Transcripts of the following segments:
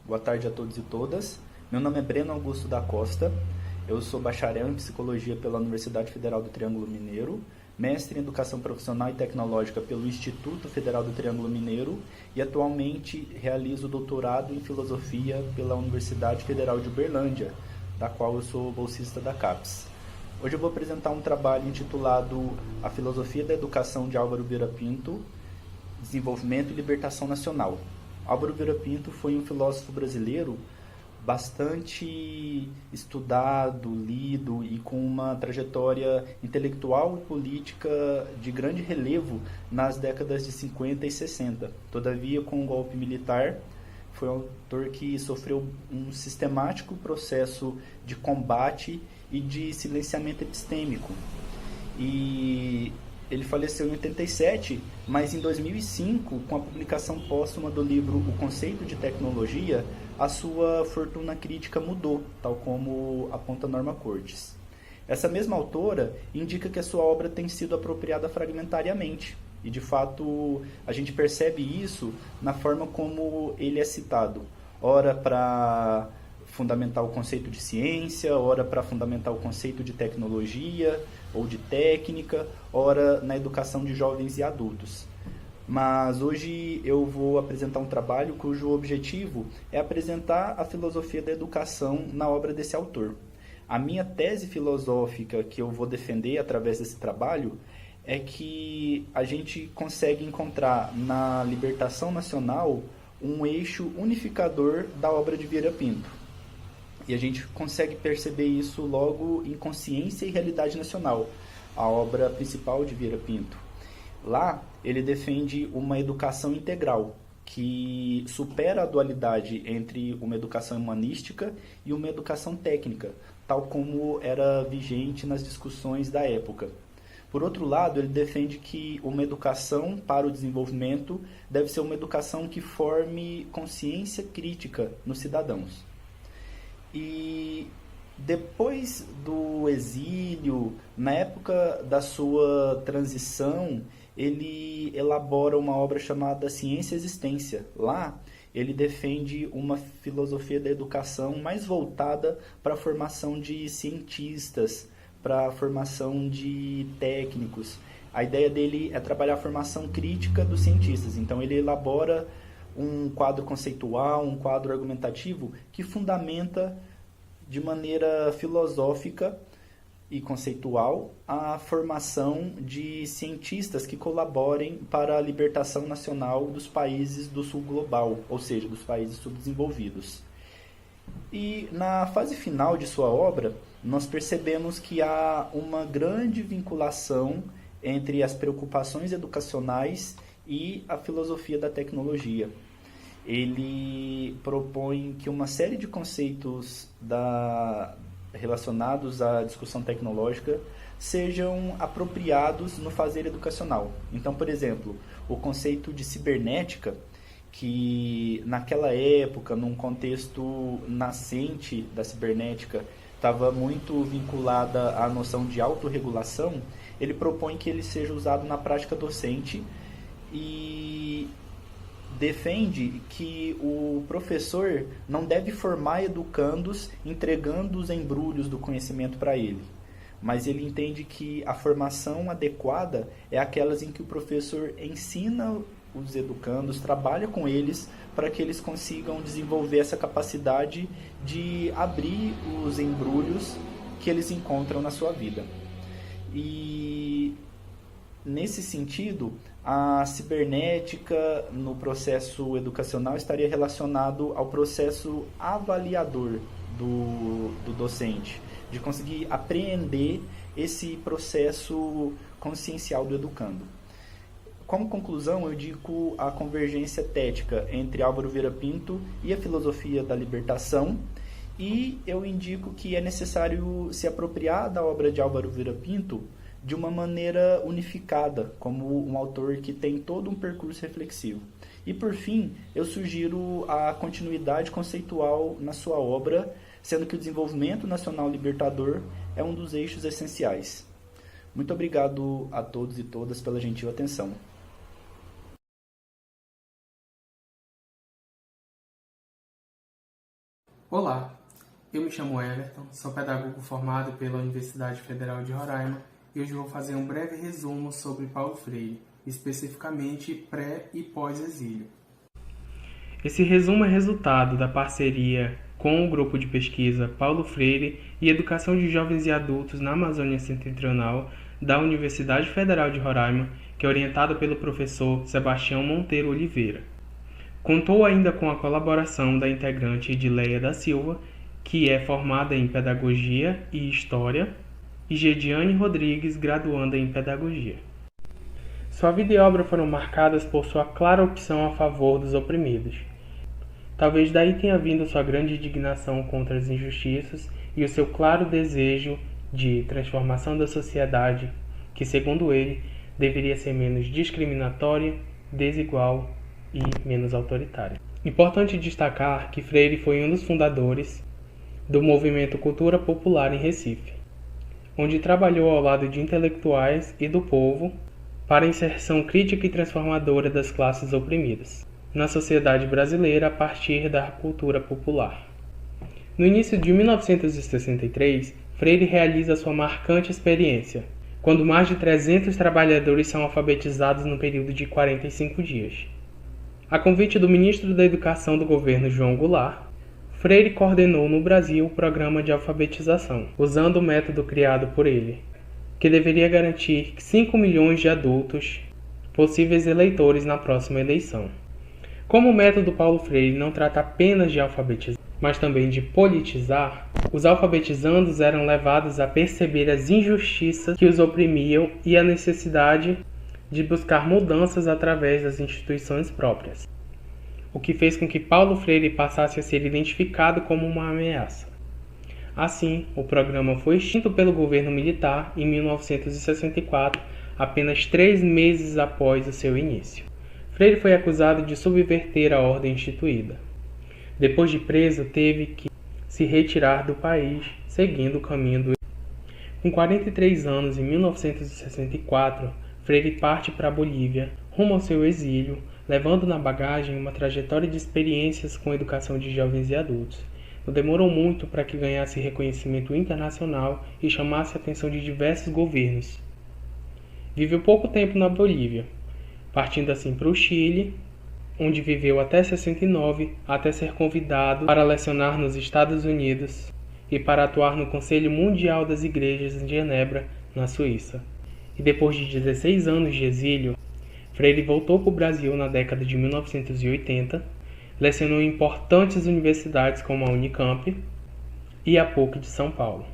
Boa tarde a todos e todas. Meu nome é Breno Augusto da Costa. Eu sou bacharel em Psicologia pela Universidade Federal do Triângulo Mineiro, mestre em Educação Profissional e Tecnológica pelo Instituto Federal do Triângulo Mineiro e atualmente realizo doutorado em Filosofia pela Universidade Federal de Uberlândia, da qual eu sou bolsista da CAPES. Hoje eu vou apresentar um trabalho intitulado A Filosofia da Educação de Álvaro Vieira Pinto, Desenvolvimento e Libertação Nacional. Álvaro Vieira Pinto foi um filósofo brasileiro bastante estudado, lido e com uma trajetória intelectual e política de grande relevo nas décadas de 50 e 60. Todavia, com o golpe militar, foi um autor que sofreu um sistemático processo de combate e de silenciamento epistêmico. E ele faleceu em 87, mas em 2005, com a publicação póstuma do livro O Conceito de Tecnologia, a sua fortuna crítica mudou, tal como aponta Norma Cortes. Essa mesma autora indica que a sua obra tem sido apropriada fragmentariamente, e de fato a gente percebe isso na forma como ele é citado, ora para fundamentar o conceito de ciência, ora para fundamentar o conceito de tecnologia ou de técnica, ora na educação de jovens e adultos. Mas hoje eu vou apresentar um trabalho cujo objetivo é apresentar a filosofia da educação na obra desse autor. A minha tese filosófica que eu vou defender através desse trabalho é que a gente consegue encontrar na libertação nacional um eixo unificador da obra de Vieira Pinto. E a gente consegue perceber isso logo em Consciência e Realidade Nacional, a obra principal de Vieira Pinto. Lá, ele defende uma educação integral, que supera a dualidade entre uma educação humanística e uma educação técnica, tal como era vigente nas discussões da época. Por outro lado, ele defende que uma educação para o desenvolvimento deve ser uma educação que forme consciência crítica nos cidadãos. E depois do exílio, na época da sua transição, ele elabora uma obra chamada Ciência e Existência. Lá, ele defende uma filosofia da educação mais voltada para a formação de cientistas, para a formação de técnicos. A ideia dele é trabalhar a formação crítica dos cientistas. Então, ele elabora um quadro conceitual, um quadro argumentativo que fundamenta de maneira filosófica e conceitual a formação de cientistas que colaborem para a libertação nacional dos países do sul global, ou seja, dos países subdesenvolvidos. E na fase final de sua obra, nós percebemos que há uma grande vinculação entre as preocupações educacionais e a filosofia da tecnologia. Ele propõe que uma série de conceitos relacionados à discussão tecnológica sejam apropriados no fazer educacional. Então, por exemplo, o conceito de cibernética, que naquela época, num contexto nascente da cibernética, estava muito vinculada à noção de autorregulação, ele propõe que ele seja usado na prática docente e defende que o professor não deve formar educandos entregando os embrulhos do conhecimento para ele, mas ele entende que a formação adequada é aquelas em que o professor ensina os educandos, trabalha com eles para que eles consigam desenvolver essa capacidade de abrir os embrulhos que eles encontram na sua vida. E nesse sentido, a cibernética no processo educacional estaria relacionado ao processo avaliador do docente, de conseguir apreender esse processo consciencial do educando. Como conclusão, eu indico a convergência tética entre Álvaro Vieira Pinto e a filosofia da libertação, e eu indico que é necessário se apropriar da obra de Álvaro Vieira Pinto de uma maneira unificada, como um autor que tem todo um percurso reflexivo. E por fim, eu sugiro a continuidade conceitual na sua obra, sendo que o desenvolvimento nacional libertador é um dos eixos essenciais. Muito obrigado a todos e todas pela gentil atenção. Olá, eu me chamo Everton, sou pedagogo formado pela Universidade Federal de Roraima e hoje vou fazer um breve resumo sobre Paulo Freire, especificamente pré- e pós-exílio. Esse resumo é resultado da parceria com o grupo de pesquisa Paulo Freire e Educação de Jovens e Adultos na Amazônia Setentrional da Universidade Federal de Roraima, que é orientado pelo professor Sebastião Monteiro Oliveira. Contou ainda com a colaboração da integrante Edileia da Silva, que é formada em Pedagogia e História, e Gediane Rodrigues, graduanda em Pedagogia. Sua vida e obra foram marcadas por sua clara opção a favor dos oprimidos. Talvez daí tenha vindo sua grande indignação contra as injustiças e o seu claro desejo de transformação da sociedade, que, segundo ele, deveria ser menos discriminatória, desigual e menos autoritária. Importante destacar que Freire foi um dos fundadores do movimento Cultura Popular em Recife, onde trabalhou ao lado de intelectuais e do povo para a inserção crítica e transformadora das classes oprimidas na sociedade brasileira a partir da cultura popular. No início de 1963, Freire realiza sua marcante experiência, quando mais de 300 trabalhadores são alfabetizados no período de 45 dias. A convite do ministro da Educação do governo João Goulart, Freire coordenou no Brasil o programa de alfabetização, usando o método criado por ele, que deveria garantir 5 milhões de adultos possíveis eleitores na próxima eleição. Como o método Paulo Freire não trata apenas de alfabetizar, mas também de politizar, os alfabetizandos eram levados a perceber as injustiças que os oprimiam e a necessidade de buscar mudanças através das instituições próprias, o que fez com que Paulo Freire passasse a ser identificado como uma ameaça. Assim, o programa foi extinto pelo governo militar em 1964, apenas 3 meses após o seu início. Freire foi acusado de subverter a ordem instituída. Depois de preso, teve que se retirar do país, seguindo o caminho do... Com 43 anos, em 1964, Freire parte para a Bolívia, rumo ao seu exílio, levando na bagagem uma trajetória de experiências com a educação de jovens e adultos. Não demorou muito para que ganhasse reconhecimento internacional e chamasse a atenção de diversos governos. Viveu pouco tempo na Bolívia, partindo assim para o Chile, onde viveu até 69, até ser convidado para lecionar nos Estados Unidos e para atuar no Conselho Mundial das Igrejas em Genebra, na Suíça. E depois de 16 anos de exílio, Freire voltou para o Brasil na década de 1980, lecionou em importantes universidades como a Unicamp e a PUC de São Paulo.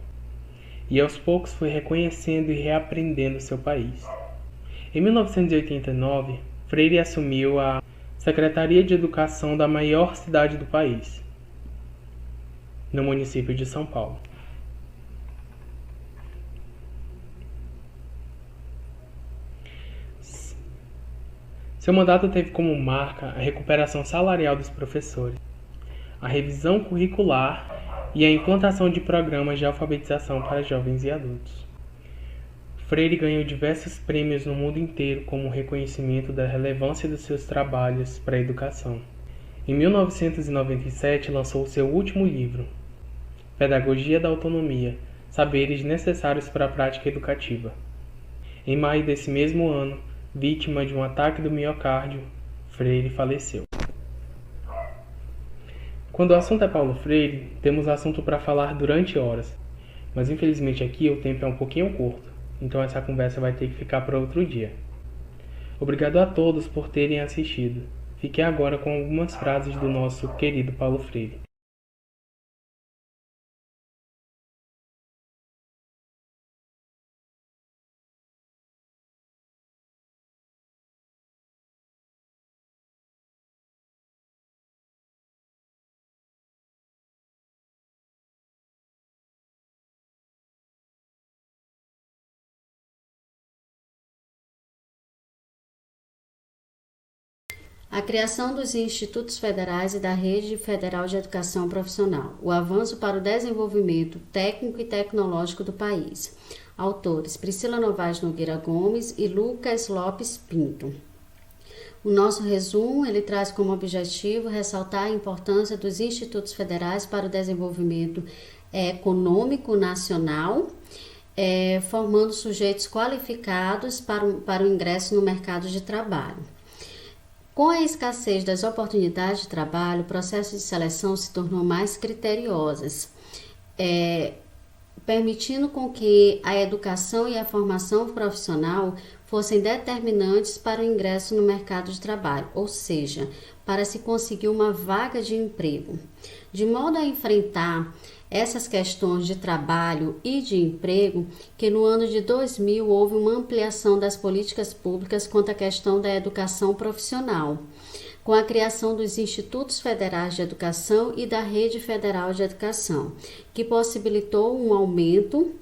E aos poucos foi reconhecendo e reaprendendo seu país. Em 1989, Freire assumiu a Secretaria de Educação da maior cidade do país, no município de São Paulo. Seu mandato teve como marca a recuperação salarial dos professores, a revisão curricular e a implantação de programas de alfabetização para jovens e adultos. Freire ganhou diversos prêmios no mundo inteiro como reconhecimento da relevância dos seus trabalhos para a educação. Em 1997, lançou seu último livro, Pedagogia da Autonomia, Saberes Necessários para a Prática Educativa. Em maio desse mesmo ano, vítima de um ataque do miocárdio, Freire faleceu. Quando o assunto é Paulo Freire, temos assunto para falar durante horas, mas infelizmente aqui o tempo é um pouquinho curto, então essa conversa vai ter que ficar para outro dia. Obrigado a todos por terem assistido. Fiquem agora com algumas frases do nosso querido Paulo Freire. A criação dos institutos federais e da Rede Federal de Educação Profissional, o avanço para o desenvolvimento técnico e tecnológico do país. Autores: Priscila Novaes Nogueira Gomes e Lucas Lopes Pinto. O nosso resumo, ele traz como objetivo ressaltar a importância dos institutos federais para o desenvolvimento econômico nacional, formando sujeitos qualificados para o ingresso no mercado de trabalho. Com a escassez das oportunidades de trabalho, o processo de seleção se tornou mais criterioso, permitindo com que a educação e a formação profissional fossem determinantes para o ingresso no mercado de trabalho, ou seja, para se conseguir uma vaga de emprego. De modo a enfrentar essas questões de trabalho e de emprego, que no ano de 2000 houve uma ampliação das políticas públicas quanto à questão da educação profissional, com a criação dos Institutos Federais de Educação e da Rede Federal de Educação, que possibilitou um aumento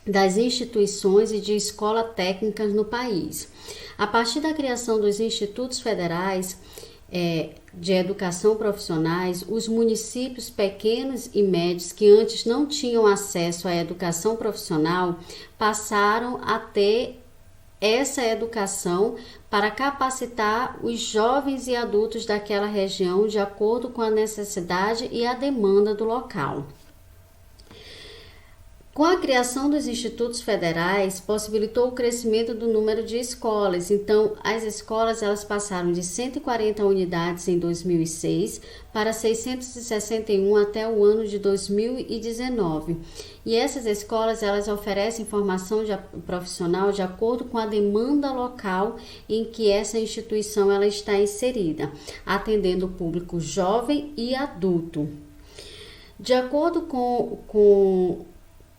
das instituições e de escolas técnicas no país. A partir da criação dos Institutos Federais de Educação Profissionais, os municípios pequenos e médios que antes não tinham acesso à educação profissional passaram a ter essa educação para capacitar os jovens e adultos daquela região de acordo com a necessidade e a demanda do local. Com a criação dos institutos federais, possibilitou o crescimento do número de escolas. Então, as escolas elas passaram de 140 unidades em 2006 para 661 até o ano de 2019. E essas escolas elas oferecem formação profissional de acordo com a demanda local em que essa instituição ela está inserida, atendendo o público jovem e adulto. De acordo com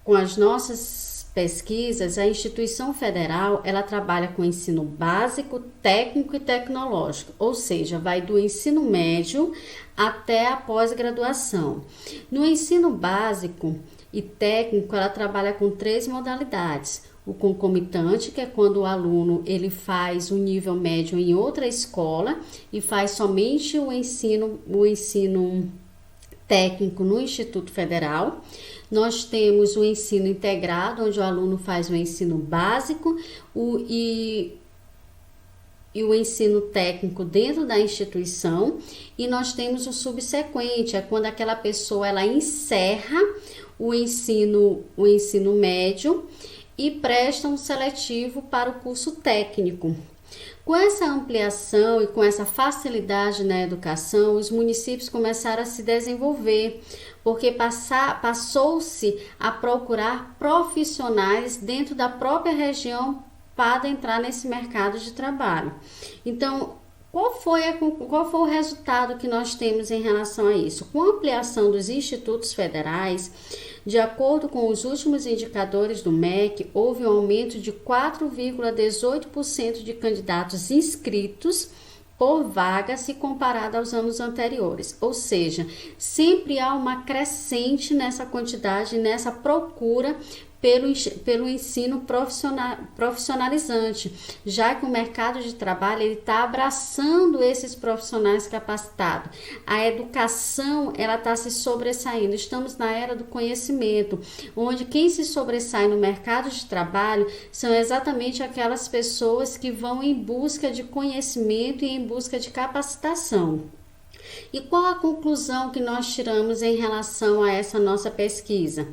as nossas pesquisas, a instituição federal ela trabalha com ensino básico, técnico e tecnológico, ou seja, vai do ensino médio até a pós-graduação. No ensino básico e técnico, ela trabalha com 3 modalidades. O concomitante, que é quando o aluno ele faz o nível médio em outra escola e faz somente o ensino técnico no Instituto Federal. Nós temos o ensino integrado, onde o aluno faz o ensino básico e o ensino técnico dentro da instituição. E nós temos o subsequente, é quando aquela pessoa ela encerra o ensino médio e presta um seletivo para o curso técnico. Com essa ampliação e com essa facilidade na educação, os municípios começaram a se desenvolver, porque passou-se a procurar profissionais dentro da própria região para entrar nesse mercado de trabalho. Então, qual foi o resultado que nós temos em relação a isso? Com a ampliação dos institutos federais, de acordo com os últimos indicadores do MEC, houve um aumento de 4,18% de candidatos inscritos por vaga se comparado aos anos anteriores. Ou seja, sempre há uma crescente nessa quantidade, nessa procura pelo ensino profissionalizante, já que o mercado de trabalho está abraçando esses profissionais capacitados. A educação ela está se sobressaindo. Estamos na era do conhecimento, onde quem se sobressai no mercado de trabalho são exatamente aquelas pessoas que vão em busca de conhecimento e em busca de capacitação. E qual a conclusão que nós tiramos em relação a essa nossa pesquisa?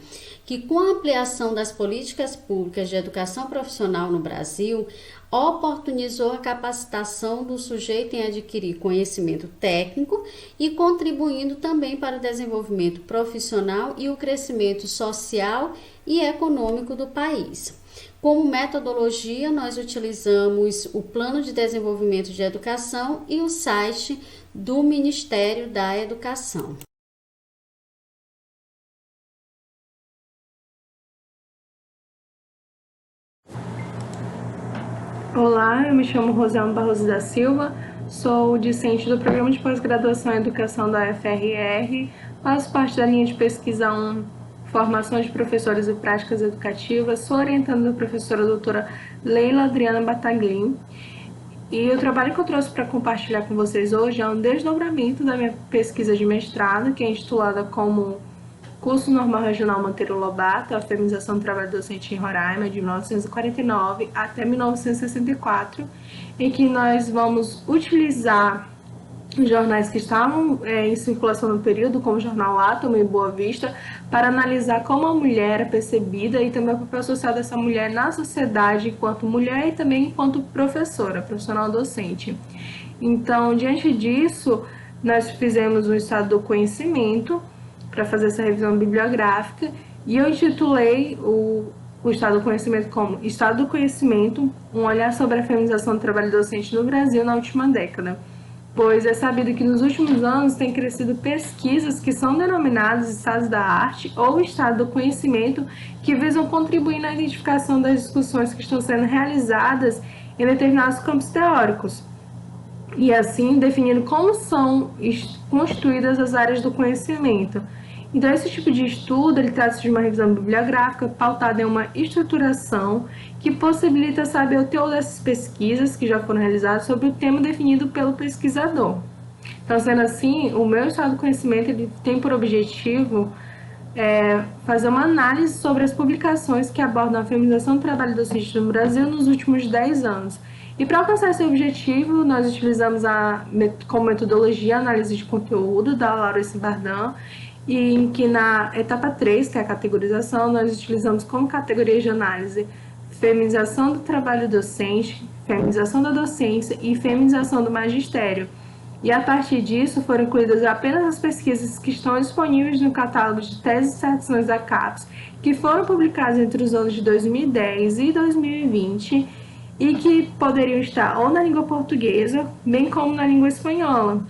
Que com a ampliação das políticas públicas de educação profissional no Brasil, oportunizou a capacitação do sujeito em adquirir conhecimento técnico e contribuindo também para o desenvolvimento profissional e o crescimento social e econômico do país. Como metodologia, nós utilizamos o Plano de Desenvolvimento de Educação e o site do Ministério da Educação. Olá, eu me chamo Rosiana Barroso da Silva, sou discente do Programa de Pós-Graduação em Educação da UFRR, faço parte da linha de pesquisa 1, Formação de Professores e Práticas Educativas, sou orientanda da professora doutora Leila Adriana Bataglin, e o trabalho que eu trouxe para compartilhar com vocês hoje é um desdobramento da minha pesquisa de mestrado, que é intitulada como Curso Normal Regional Monteiro Lobato, a Feminização do Trabalho Docente em Roraima, de 1949 até 1964, em que nós vamos utilizar jornais que estavam em circulação no período, como o jornal Átomo e Boa Vista, para analisar como a mulher é percebida e também o papel social dessa mulher na sociedade enquanto mulher e também enquanto professora, profissional docente. Então, diante disso, nós fizemos um estado do conhecimento para fazer essa revisão bibliográfica e eu intitulei o Estado do Conhecimento como Estado do Conhecimento, um olhar sobre a feminização do trabalho docente no Brasil na última década. Pois é sabido que nos últimos anos têm crescido pesquisas que são denominadas estados da arte ou estado do conhecimento, que visam contribuir na identificação das discussões que estão sendo realizadas em determinados campos teóricos, e assim definindo como são constituídas as áreas do conhecimento. Então, esse tipo de estudo, ele trata-se de uma revisão bibliográfica pautada em uma estruturação que possibilita saber o teor dessas pesquisas que já foram realizadas sobre o tema definido pelo pesquisador. Então, sendo assim, o meu estado do conhecimento ele tem por objetivo fazer uma análise sobre as publicações que abordam a feminização do trabalho docente no Brasil nos últimos 10 anos. E para alcançar esse objetivo, nós utilizamos como metodologia a análise de conteúdo da Laurence Bardin, e em que na etapa 3, que é a categorização, nós utilizamos como categorias de análise feminização do trabalho docente, feminização da docência e feminização do magistério. E a partir disso foram incluídas apenas as pesquisas que estão disponíveis no catálogo de teses e dissertações da CAPES, que foram publicadas entre os anos de 2010 e 2020 e que poderiam estar ou na língua portuguesa, bem como na língua espanhola.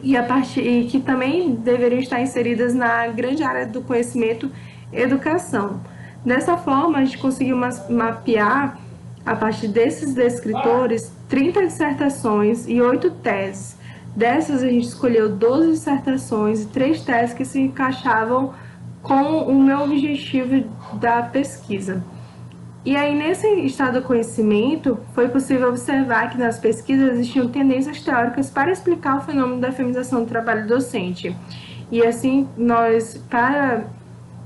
E que também deveriam estar inseridas na grande área do conhecimento educação. Dessa forma, a gente conseguiu mapear, a partir desses descritores, 30 dissertações e 8 teses. Dessas, a gente escolheu 12 dissertações e 3 teses que se encaixavam com o meu objetivo da pesquisa. E aí, nesse estado do conhecimento, foi possível observar que nas pesquisas existiam tendências teóricas para explicar o fenômeno da feminização do trabalho docente. E assim, para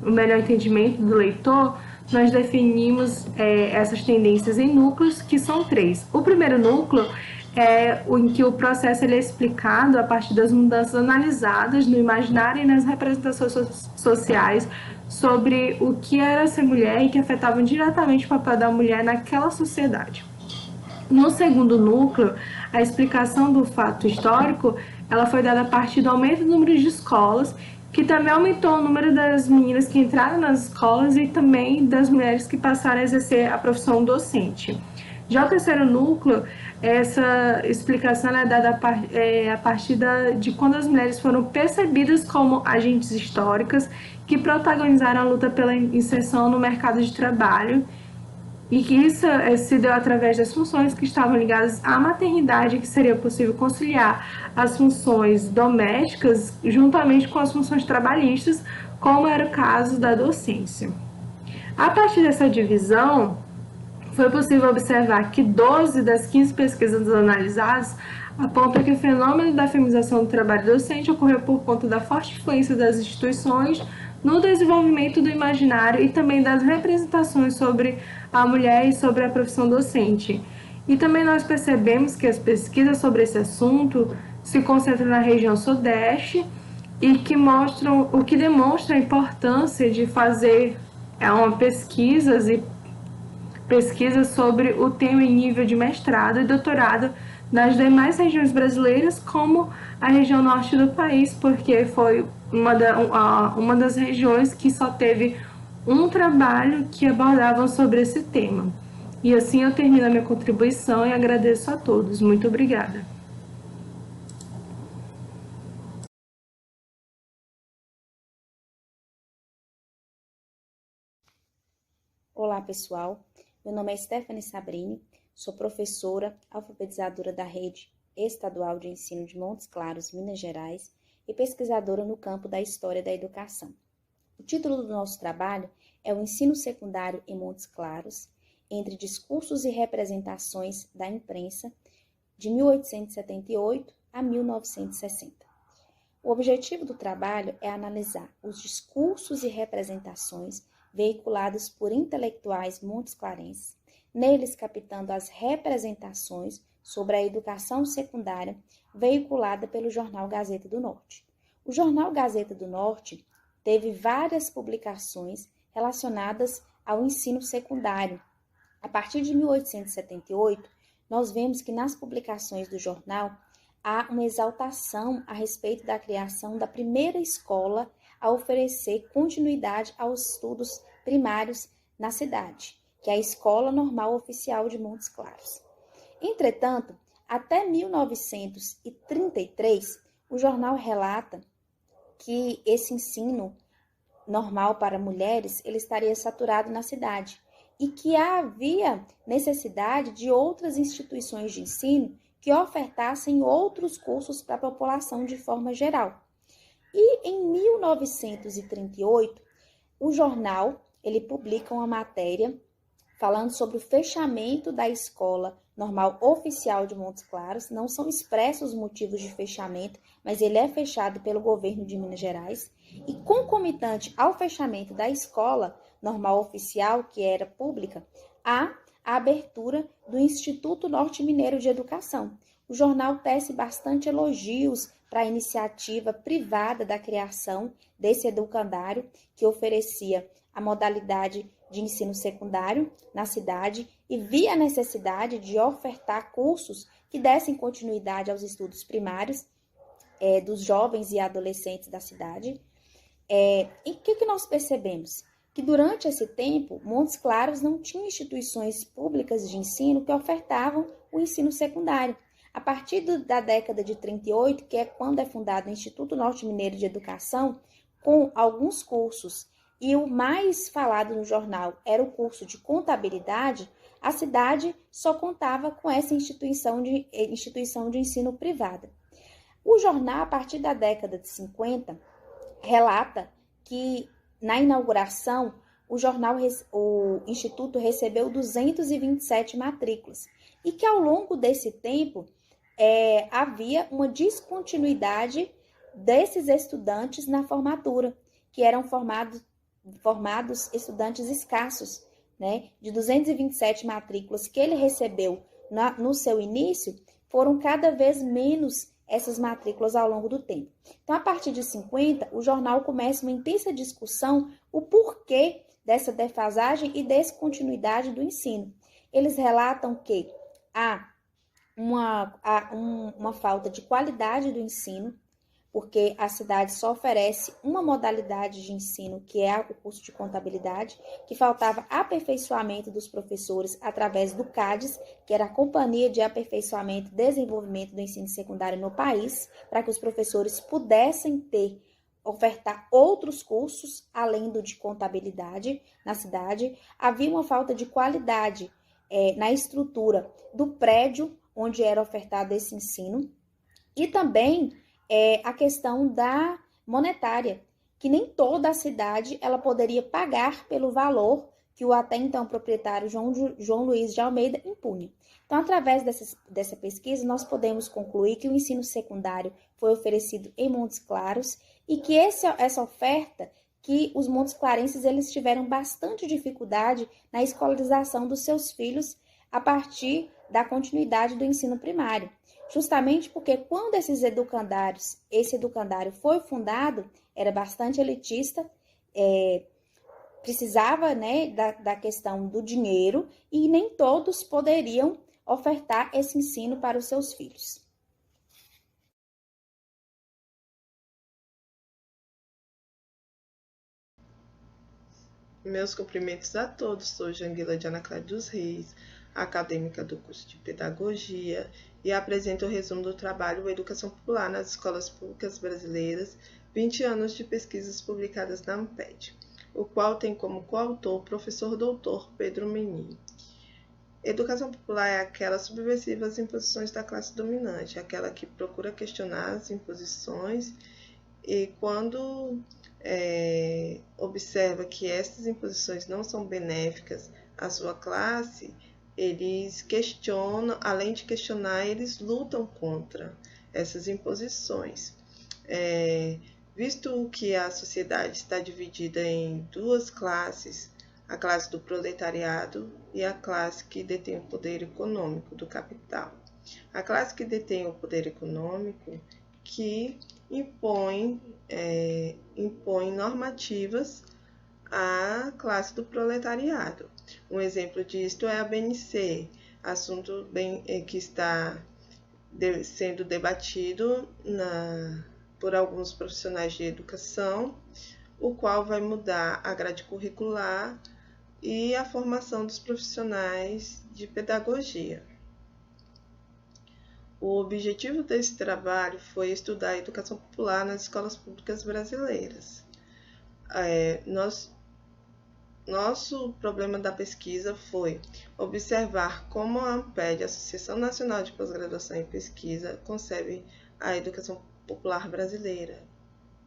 o melhor entendimento do leitor, nós definimos essas tendências em núcleos, que são 3. O primeiro núcleo é o em que o processo ele é explicado a partir das mudanças analisadas no imaginário e nas representações sociais sobre o que era ser mulher e que afetavam diretamente o papel da mulher naquela sociedade. No segundo núcleo, a explicação do fato histórico ela foi dada a partir do aumento do número de escolas, que também aumentou o número das meninas que entraram nas escolas e também das mulheres que passaram a exercer a profissão docente. Já o terceiro núcleo, essa explicação é dada a partir de quando as mulheres foram percebidas como agentes históricas que protagonizaram a luta pela inserção no mercado de trabalho e que isso se deu através das funções que estavam ligadas à maternidade, que seria possível conciliar as funções domésticas juntamente com as funções trabalhistas, como era o caso da docência. A partir dessa divisão, foi possível observar que 12 das 15 pesquisas analisadas apontam que o fenômeno da feminização do trabalho docente ocorreu por conta da forte influência das instituições no desenvolvimento do imaginário e também das representações sobre a mulher e sobre a profissão docente. E também nós percebemos que as pesquisas sobre esse assunto se concentram na região sudeste e que demonstra a importância de fazer pesquisas sobre o tema em nível de mestrado e doutorado nas demais regiões brasileiras, como a região norte do país, porque foi uma das regiões que só teve um trabalho que abordavam sobre esse tema. E assim eu termino a minha contribuição e agradeço a todos. Muito obrigada. Olá, pessoal. Meu nome é Stephanie Sabrini, sou professora alfabetizadora da Rede Estadual de Ensino de Montes Claros, Minas Gerais, e pesquisadora no campo da História da Educação. O título do nosso trabalho é o Ensino Secundário em Montes Claros, entre discursos e representações da imprensa, de 1878 a 1960. O objetivo do trabalho é analisar os discursos e representações veiculados por intelectuais montesclarenses, neles captando as representações sobre a educação secundária veiculada pelo jornal Gazeta do Norte. O jornal Gazeta do Norte teve várias publicações relacionadas ao ensino secundário. A partir de 1878, nós vemos que nas publicações do jornal há uma exaltação a respeito da criação da primeira escola a oferecer continuidade aos estudos primários na cidade, que é a Escola Normal Oficial de Montes Claros. Entretanto, até 1933, o jornal relata que esse ensino normal para mulheres ele estaria saturado na cidade e que havia necessidade de outras instituições de ensino que ofertassem outros cursos para a população de forma geral. E em 1938, o jornal ele publica uma matéria falando sobre o fechamento da Escola Normal Oficial de Montes Claros. Não são expressos os motivos de fechamento, mas ele é fechado pelo governo de Minas Gerais. E concomitante ao fechamento da Escola Normal Oficial, que era pública, há a abertura do Instituto Norte Mineiro de Educação. O jornal tece bastante elogios para a iniciativa privada da criação desse educandário, que oferecia a modalidade de ensino secundário na cidade e via a necessidade de ofertar cursos que dessem continuidade aos estudos primários dos jovens e adolescentes da cidade. E o que nós percebemos? Que durante esse tempo, Montes Claros não tinha instituições públicas de ensino que ofertavam o ensino secundário. A partir da década de 38, que é quando é fundado o Instituto Norte Mineiro de Educação, com alguns cursos, e o mais falado no jornal era o curso de contabilidade, a cidade só contava com essa instituição de ensino privada. O jornal, a partir da década de 50, relata que na inauguração o Instituto recebeu 227 matrículas e que ao longo desse tempo havia uma descontinuidade desses estudantes na formatura, que eram formados estudantes escassos, né? De 227 matrículas que ele recebeu no seu início, foram cada vez menos essas matrículas ao longo do tempo. Então, a partir de 50, o jornal começa uma intensa discussão o porquê dessa defasagem e descontinuidade do ensino. Eles relatam que há uma falta de qualidade do ensino, porque a cidade só oferece uma modalidade de ensino, que é o curso de contabilidade, que faltava aperfeiçoamento dos professores através do CADES, que era a Companhia de Aperfeiçoamento e Desenvolvimento do Ensino Secundário no país, para que os professores pudessem ofertar outros cursos, além do de contabilidade na cidade. Havia uma falta de qualidade na estrutura do prédio onde era ofertado esse ensino, e também a questão da monetária, que nem toda a cidade ela poderia pagar pelo valor que o até então proprietário João Luiz de Almeida impunha. Então, através dessa pesquisa, nós podemos concluir que o ensino secundário foi oferecido em Montes Claros e que essa oferta, que os montesclarenses eles tiveram bastante dificuldade na escolarização dos seus filhos a partir da continuidade do ensino primário. Justamente porque quando esse educandário foi fundado, era bastante elitista, precisava, né, da questão do dinheiro e nem todos poderiam ofertar esse ensino para os seus filhos. Meus cumprimentos a todos. Sou Janguila de Anacleto dos Reis, acadêmica do curso de Pedagogia, e apresento o resumo do trabalho Educação Popular nas Escolas Públicas Brasileiras, 20 anos de pesquisas publicadas na Amped, o qual tem como coautor o professor doutor Pedro Menin. Educação popular é aquela subversiva às imposições da classe dominante, aquela que procura questionar as imposições e quando observa que essas imposições não são benéficas à sua classe, eles questionam, além de questionar, eles lutam contra essas imposições. Visto que a sociedade está dividida em duas classes, a classe do proletariado e a classe que detém o poder econômico do capital. A classe que detém o poder econômico que impõe normativas à classe do proletariado. Um exemplo disto é a BNC, assunto que está sendo debatido por alguns profissionais de educação, o qual vai mudar a grade curricular e a formação dos profissionais de pedagogia. O objetivo desse trabalho foi estudar a educação popular nas escolas públicas brasileiras. Nosso problema da pesquisa foi observar como a ANPED, Associação Nacional de Pós-Graduação em Pesquisa, concebe a educação popular brasileira.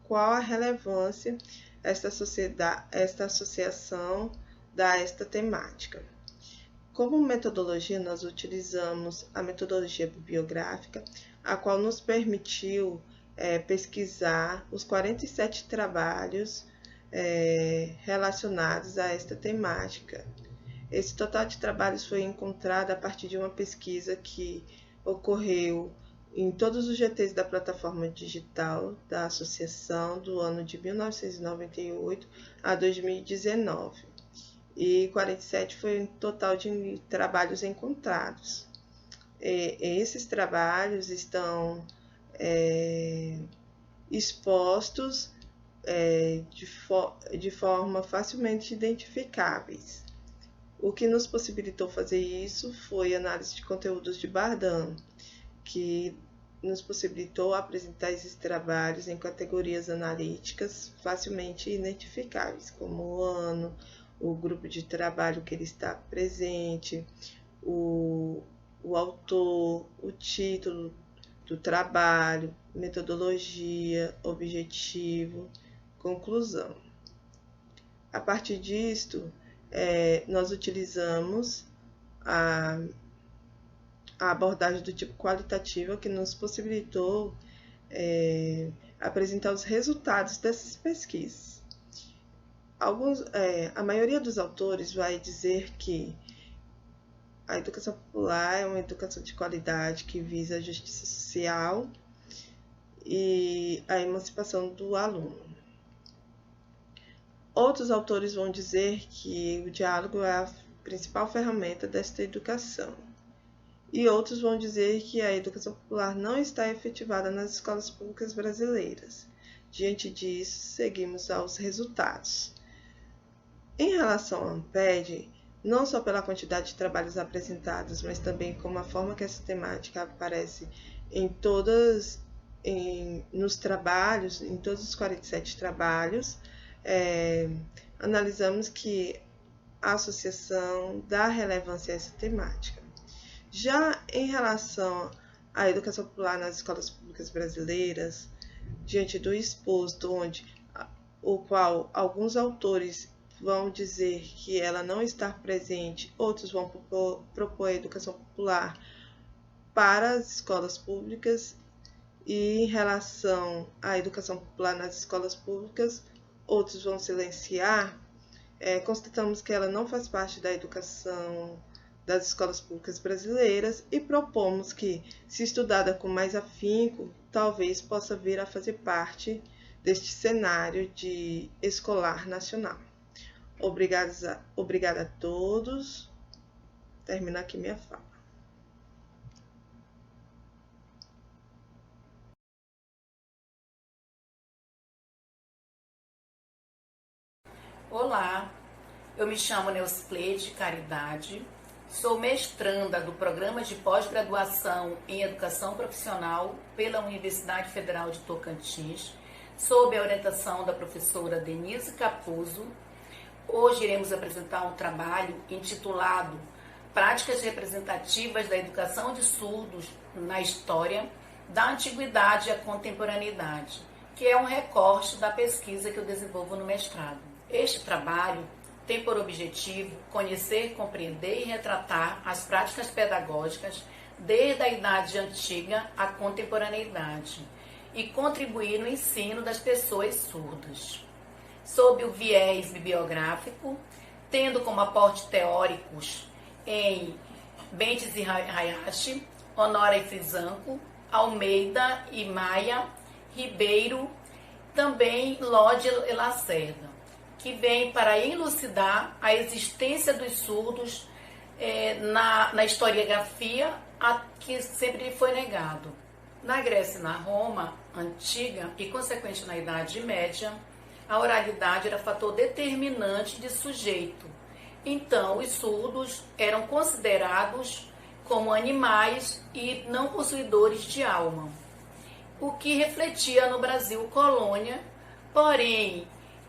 Qual a relevância esta associação dá a esta temática? Como metodologia, nós utilizamos a metodologia bibliográfica, a qual nos permitiu pesquisar os 47 trabalhos relacionados a esta temática. Esse total de trabalhos foi encontrado a partir de uma pesquisa que ocorreu em todos os GTs da plataforma digital da associação do ano de 1998 a 2019. E 47 foi o total de trabalhos encontrados. Esses trabalhos estão expostos de forma facilmente identificáveis. O que nos possibilitou fazer isso foi a análise de conteúdos de Bardan, que nos possibilitou apresentar esses trabalhos em categorias analíticas facilmente identificáveis, como o ano, o grupo de trabalho que ele está presente, o autor, o título do trabalho, metodologia, objetivo, conclusão. A partir disto, nós utilizamos a abordagem do tipo qualitativa, que nos possibilitou apresentar os resultados dessas pesquisas. A maioria dos autores vai dizer que a educação popular é uma educação de qualidade que visa a justiça social e a emancipação do aluno. Outros autores vão dizer que o diálogo é a principal ferramenta desta educação. E outros vão dizer que a educação popular não está efetivada nas escolas públicas brasileiras. Diante disso, seguimos aos resultados. Em relação à ANPED, não só pela quantidade de trabalhos apresentados, mas também como a forma que essa temática aparece nos trabalhos, em todos os 47 trabalhos, analisamos que a associação dá relevância a essa temática. Já em relação à educação popular nas escolas públicas brasileiras, diante do exposto, o qual alguns autores vão dizer que ela não está presente, outros vão propor a educação popular para as escolas públicas, e em relação à educação popular nas escolas públicas, outros vão silenciar. Constatamos que ela não faz parte da educação das escolas públicas brasileiras e propomos que, se estudada com mais afinco, talvez possa vir a fazer parte deste cenário escolar nacional. Obrigada a todos. Termino aqui minha fala. Olá, eu me chamo Neucleide Caridade, sou mestranda do Programa de Pós-Graduação em Educação Profissional pela Universidade Federal de Tocantins, sob a orientação da professora Denise Capuzzo. Hoje iremos apresentar um trabalho intitulado Práticas Representativas da Educação de Surdos na História, da Antiguidade à Contemporaneidade, que é um recorte da pesquisa que eu desenvolvo no mestrado. Este trabalho tem por objetivo conhecer, compreender e retratar as práticas pedagógicas desde a Idade Antiga à Contemporaneidade e contribuir no ensino das pessoas surdas. Sob o viés bibliográfico, tendo como aporte teóricos em Bentes e Hayashi, Honora e Frizanco, Almeida e Maia, Ribeiro, também Lodi e Lacerda, que vem para elucidar a existência dos surdos na historiografia, a que sempre lhe foi negado. Na Grécia e na Roma antiga e consequente na Idade Média, a oralidade era fator determinante de sujeito. Então, os surdos eram considerados como animais e não possuidores de alma, o que refletia no Brasil colônia, porém,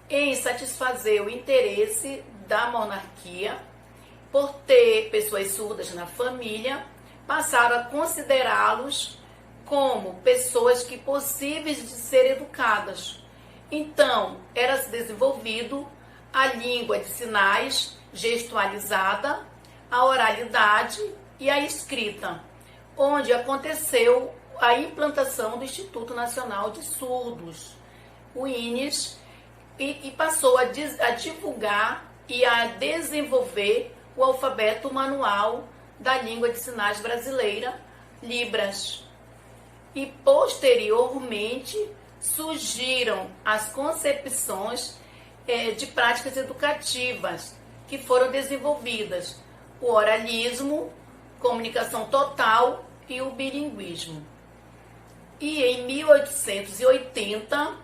em satisfazer o interesse da monarquia, por ter pessoas surdas na família, passaram a considerá-los como pessoas que possíveis de ser educadas. Então, era desenvolvido a língua de sinais gestualizada, a oralidade e a escrita, onde aconteceu a implantação do Instituto Nacional de Surdos, o INES, e passou a divulgar e a desenvolver o alfabeto manual da língua de sinais brasileira, Libras. E, posteriormente, surgiram as concepções de práticas educativas que foram desenvolvidas, o oralismo, comunicação total e o bilinguismo. E em 1880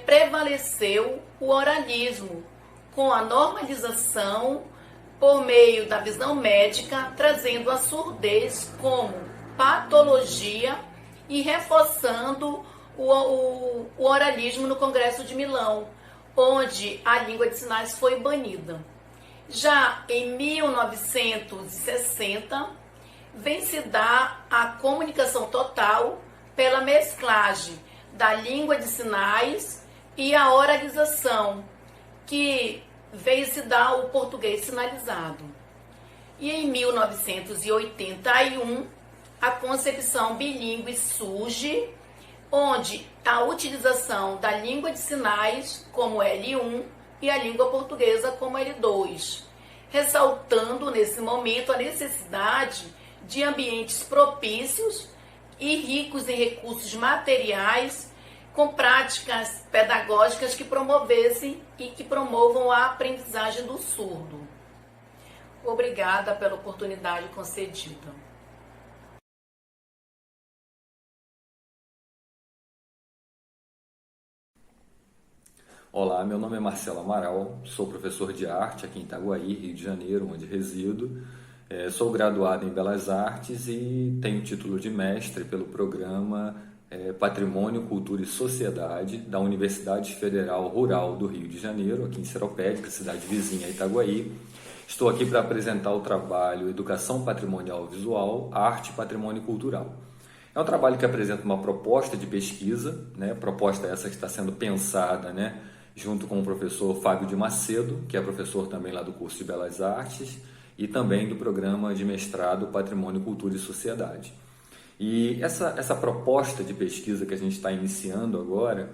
prevaleceu o oralismo, com a normalização por meio da visão médica, trazendo a surdez como patologia e reforçando o oralismo no Congresso de Milão, onde a língua de sinais foi banida. Já em 1960, vem se dar a comunicação total pela mesclagem da língua de sinais e a oralização, que veio se dar o português sinalizado. E em 1981, a concepção bilíngue surge, onde a utilização da língua de sinais como L1 e a língua portuguesa como L2, ressaltando nesse momento a necessidade de ambientes propícios e ricos em recursos materiais, com práticas pedagógicas que promovessem e que promovam a aprendizagem do surdo. Obrigada pela oportunidade concedida. Olá, meu nome é Marcelo Amaral, sou professor de arte aqui em Itaguaí, Rio de Janeiro, onde resido. Sou graduado em Belas Artes e tenho título de mestre pelo programa Patrimônio, Cultura e Sociedade da Universidade Federal Rural do Rio de Janeiro, aqui em Seropédica, cidade vizinha a Itaguaí. Estou aqui para apresentar o trabalho Educação Patrimonial Visual, Arte, Patrimônio e Cultural. É um trabalho que apresenta uma proposta de pesquisa, proposta essa que está sendo pensada, junto com o professor Fábio de Macedo, que é professor também lá do curso de Belas Artes, e também do programa de mestrado Patrimônio, Cultura e Sociedade. E essa proposta de pesquisa que a gente está iniciando agora,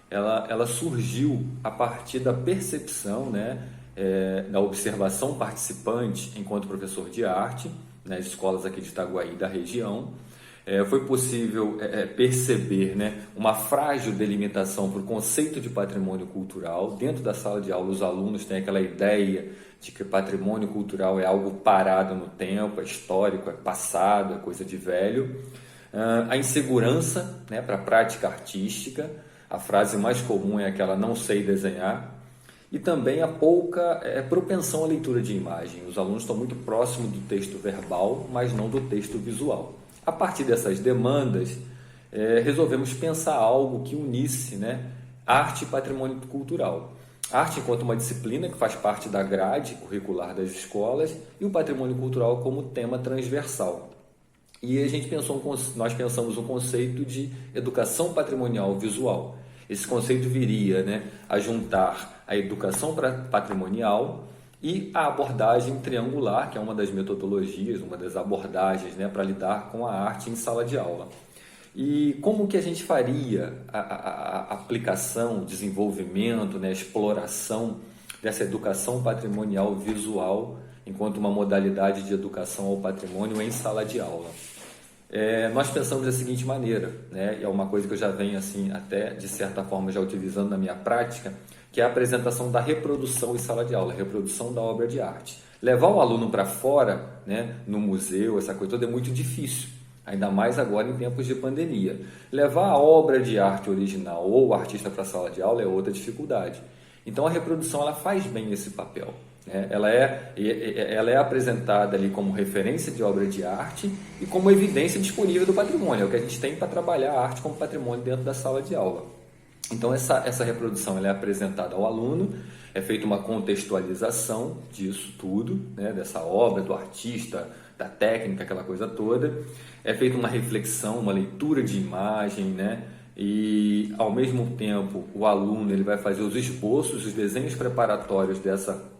ela surgiu a partir da percepção, da observação participante enquanto professor de arte, nas escolas aqui de Itaguaí da região. Foi possível perceber uma frágil delimitação para o conceito de patrimônio cultural. Dentro da sala de aula, os alunos têm aquela ideia de que patrimônio cultural é algo parado no tempo, é histórico, é passado, é coisa de velho. A insegurança para a prática artística, a frase mais comum é aquela "não sei desenhar", e também a pouca propensão à leitura de imagem. Os alunos estão muito próximos do texto verbal, mas não do texto visual. A partir dessas demandas, resolvemos pensar algo que unisse arte e patrimônio cultural. Arte enquanto uma disciplina que faz parte da grade curricular das escolas e o patrimônio cultural como tema transversal. E nós pensamos um conceito de educação patrimonial visual. Esse conceito viria a juntar a educação patrimonial e a abordagem triangular, que é uma das metodologias, uma das abordagens para lidar com a arte em sala de aula. E como que a gente faria a aplicação, desenvolvimento, né, exploração dessa educação patrimonial visual enquanto uma modalidade de educação ao patrimônio em sala de aula? Nós pensamos da seguinte maneira, né, e é uma coisa que eu já venho assim até de certa forma já utilizando na minha prática, que é a apresentação da reprodução em sala de aula, a reprodução da obra de arte. Levar o aluno para fora, né, no museu, essa coisa toda é muito difícil, ainda mais agora em tempos de pandemia. Levar a obra de arte original ou o artista para a sala de aula é outra dificuldade. Então a reprodução ela faz bem esse papel. Ela é apresentada ali como referência de obra de arte e como evidência disponível do patrimônio, é o que a gente tem para trabalhar a arte como patrimônio dentro da sala de aula. Então essa reprodução ela é apresentada ao aluno, é feita uma contextualização disso tudo, né, dessa obra, do artista, da técnica, aquela coisa toda, é feita uma reflexão, uma leitura de imagem, né, e ao mesmo tempo o aluno ele vai fazer os esboços, os desenhos preparatórios dessa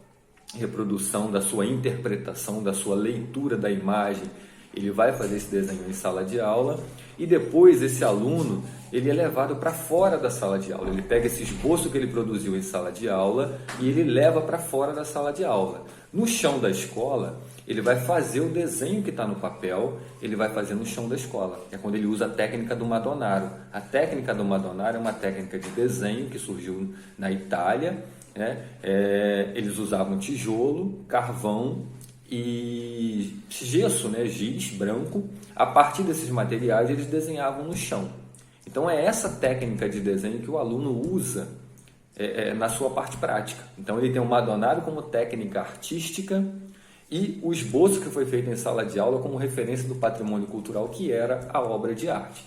reprodução, da sua interpretação, da sua leitura da imagem. Ele vai fazer esse desenho em sala de aula e depois esse aluno ele é levado para fora da sala de aula. Ele pega esse esboço que ele produziu em sala de aula e ele leva para fora da sala de aula. No chão da escola, ele vai fazer o desenho que está no papel, ele vai fazer no chão da escola. É quando ele usa a técnica do Madonnaro. A técnica do Madonnaro é uma técnica de desenho que surgiu na Itália. Eles usavam tijolo, carvão e gesso, né, giz branco. A partir desses materiais eles desenhavam no chão. Então é essa técnica de desenho que o aluno usa na sua parte prática. Então ele tem o Madonnaro como técnica artística e o esboço que foi feito em sala de aula como referência do patrimônio cultural, que era a obra de arte.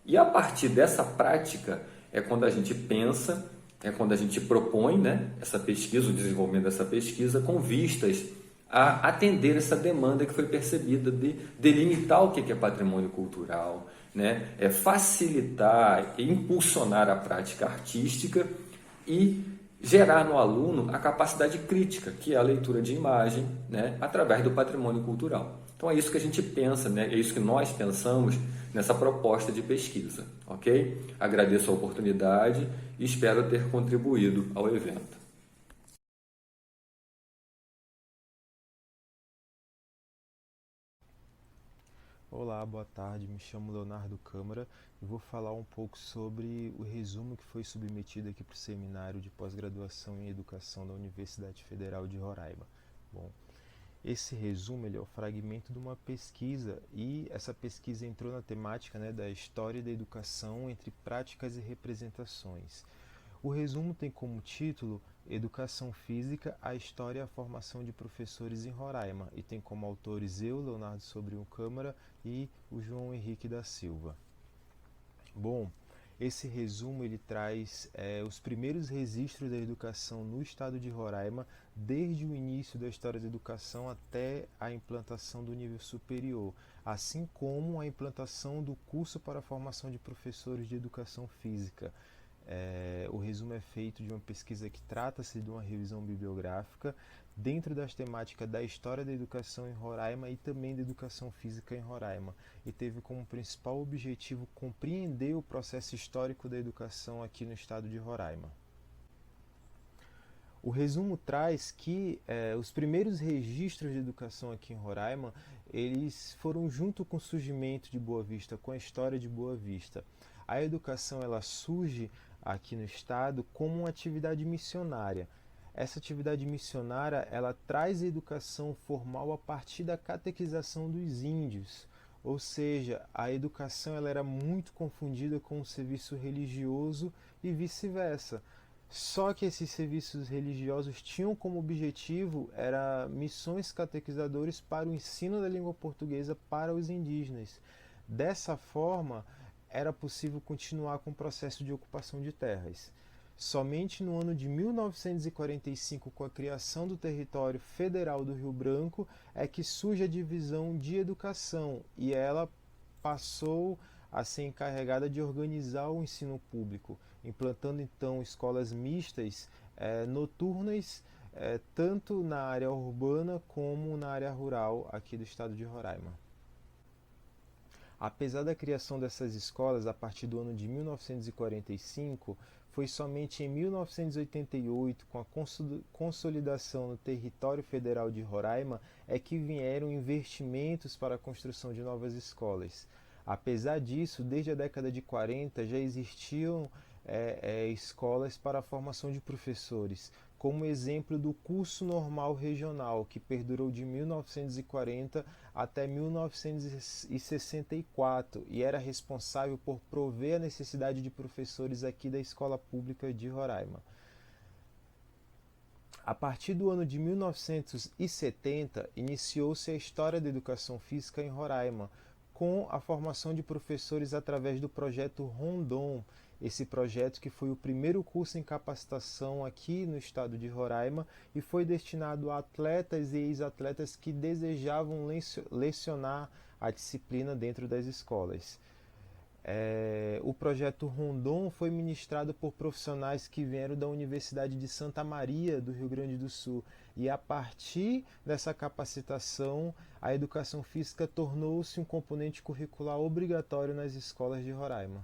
E a partir dessa prática é quando a gente pensa, é quando a gente propõe, né, essa pesquisa, o desenvolvimento dessa pesquisa com vistas a atender essa demanda que foi percebida de delimitar o que é patrimônio cultural, né, facilitar e impulsionar a prática artística e gerar no aluno a capacidade crítica, que é a leitura de imagem, né, através do patrimônio cultural. Então é isso que a gente pensa, né, é isso que nós pensamos nessa proposta de pesquisa, ok? Agradeço a oportunidade e espero ter contribuído ao evento. Olá, boa tarde, me chamo Leonardo Câmara e vou falar um pouco sobre o resumo que foi submetido aqui para o seminário de pós-graduação em educação da Universidade Federal de Roraima. Bom, esse resumo ele é o fragmento de uma pesquisa e essa pesquisa entrou na temática, né, da história da educação entre práticas e representações. O resumo tem como título Educação Física, a História e a Formação de Professores em Roraima e tem como autores eu, Leonardo Sobrinho Câmara e o João Henrique da Silva. Bom, esse resumo ele traz os primeiros registros da educação no estado de Roraima, desde o início da história da educação até a implantação do nível superior, assim como a implantação do curso para a formação de professores de educação física. O resumo é feito de uma pesquisa que trata-se de uma revisão bibliográfica dentro das temáticas da história da educação em Roraima e também da educação física em Roraima, e teve como principal objetivo compreender o processo histórico da educação aqui no estado de Roraima. O resumo traz que os primeiros registros de educação aqui em Roraima, eles foram junto com o surgimento de Boa Vista, com a história de Boa Vista. A educação ela surge aqui no estado como uma atividade missionária. Essa atividade missionária ela traz a educação formal a partir da catequização dos índios, ou seja, a educação ela era muito confundida com o serviço religioso e vice-versa. Só que esses serviços religiosos tinham como objetivo missões catequizadoras para o ensino da língua portuguesa para os indígenas. Dessa forma, era possível continuar com o processo de ocupação de terras. Somente no ano de 1945, com a criação do território federal do Rio Branco, é que surge a divisão de educação e ela passou a ser encarregada de organizar o ensino público, implantando então escolas mistas noturnas, tanto na área urbana como na área rural aqui do estado de Roraima. Apesar da criação dessas escolas a partir do ano de 1945, foi somente em 1988, com a consolidação no território federal de Roraima, é que vieram investimentos para a construção de novas escolas. Apesar disso, desde a década de 40 já existiam escolas para a formação de professores, como exemplo do curso normal regional, que perdurou de 1940 até 1964 e era responsável por prover a necessidade de professores aqui da Escola Pública de Roraima. A partir do ano de 1970, iniciou-se a história da educação física em Roraima, com a formação de professores através do projeto Rondon. Esse projeto que foi o primeiro curso em capacitação aqui no estado de Roraima e foi destinado a atletas e ex-atletas que desejavam lecionar a disciplina dentro das escolas. O projeto Rondon foi ministrado por profissionais que vieram da Universidade de Santa Maria, do Rio Grande do Sul, e a partir dessa capacitação, a educação física tornou-se um componente curricular obrigatório nas escolas de Roraima.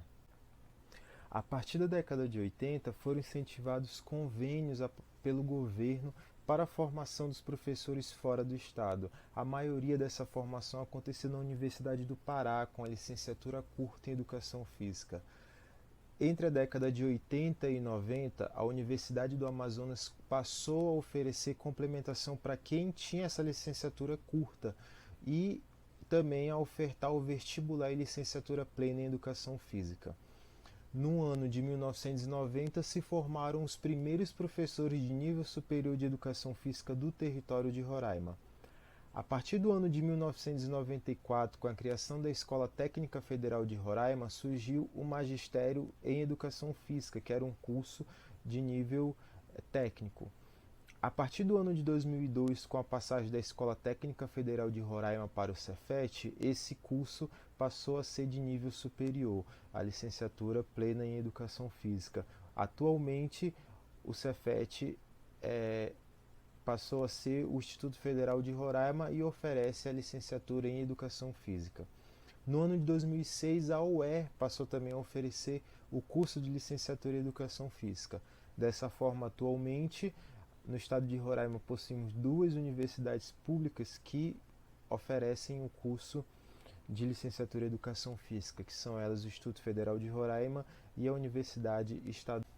A partir da década de 80, foram incentivados convênios pelo governo para a formação dos professores fora do estado. A maioria dessa formação aconteceu na Universidade do Pará, com a licenciatura curta em Educação Física. Entre a década de 80 e 90, a Universidade do Amazonas passou a oferecer complementação para quem tinha essa licenciatura curta e também a ofertar o vestibular e licenciatura plena em Educação Física. No ano de 1990, se formaram os primeiros professores de nível superior de educação física do território de Roraima. A partir do ano de 1994, com a criação da Escola Técnica Federal de Roraima, surgiu o Magistério em Educação Física, que era um curso de nível técnico. A partir do ano de 2002, com a passagem da Escola Técnica Federal de Roraima para o Cefet, esse curso passou a ser de nível superior, a licenciatura plena em Educação Física. Atualmente, o Cefet passou a ser o Instituto Federal de Roraima e oferece a licenciatura em Educação Física. No ano de 2006, a UER passou também a oferecer o curso de licenciatura em Educação Física. Dessa forma, atualmente, no estado de Roraima, possuímos 2 universidades públicas que oferecem o curso de licenciatura em Educação Física, que são elas o Instituto Federal de Roraima e a Universidade Estadual.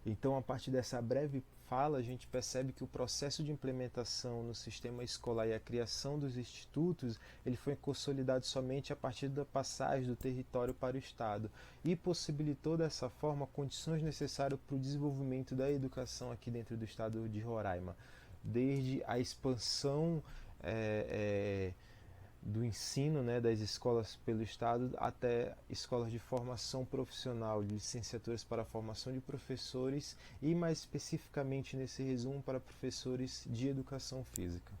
Então, a partir dessa breve fala, a gente percebe que o processo de implementação no sistema escolar e a criação dos institutos, ele foi consolidado somente a partir da passagem do território para o Estado e possibilitou dessa forma condições necessárias para o desenvolvimento da educação aqui dentro do Estado de Roraima, desde a expansão do ensino, das escolas pelo Estado até escolas de formação profissional, de licenciaturas para a formação de professores e mais especificamente nesse resumo para professores de educação física.